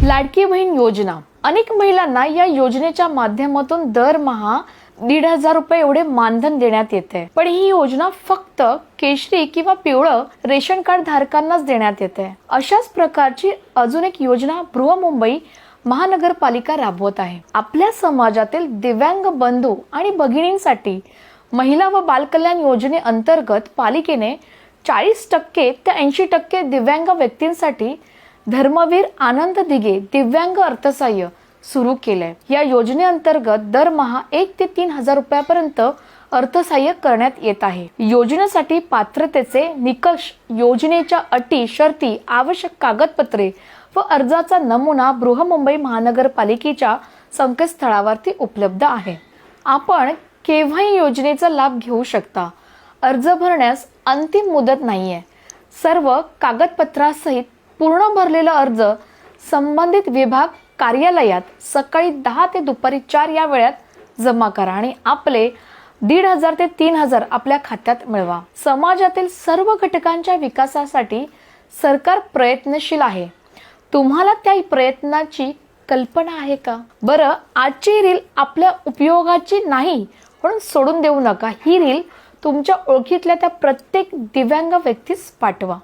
लाडकी बहीण योजना अनेक महिलांना या योजनेच्या माध्यमातून दरमहा 1,500 रुपये एवढे मानधन देण्यात येते। पण ही योजना फक्त केशरी किंवा पिवळं रेशन कार्ड धारकांनाच देण्यात येते। अशाच प्रकारची अजून एक योजना बृहन्मुंबई महानगरपालिका राबवत आहे। आपल्या समाजातील दिव्यांग बंधू आणि भगिनींसाठी महिला व बालकल्याण योजनेअंतर्गत पालिकेने 40% ते 80% दिव्यांग व्यक्तींसाठी धर्मवीर आनंद दिघे दिव्यांग अर्थसहाय्य सुरू केले। या योजनेअंतर्गत दरमहा 1 ते 3,000 रुपयापर्यंत अर्थसहाय्य करण्यात येत आहे। योजनेसाठी पात्रतेचे निकष, योजनेच्या अटी शर्ती, आवश्यक कागदपत्रे व अर्जाचा नमुना बृहन्मुंबई महानगरपालिकेच्या संकेतस्थळावरती उपलब्ध आहे। आपण केव्हाही योजनेचा लाभ घेऊ शकता। अर्ज भरण्यास अंतिम मुदत नाहीये। सर्व कागदपत्रासहित पूर्ण भरलेला अर्ज संबंधित विभाग कार्यालयात सकाळी 10 ते दुपारी 4 या वेळात जमा करा आणि आपले 1,500 ते 3,000 आपल्या खात्यात मिळवा। समाजातील सर्व घटकांच्या विकासासाठी सरकार प्रयत्नशील आहे। तुम्हाला त्या प्रयत्नाची कल्पना आहे का? बरं, आजची रील आपल्या उपयोगाची नाही म्हणून सोडून देऊ नका। ही रील तुमच्या ओळखीतल्या त्या प्रत्येक दिव्यांग व्यक्तीस पाठवा।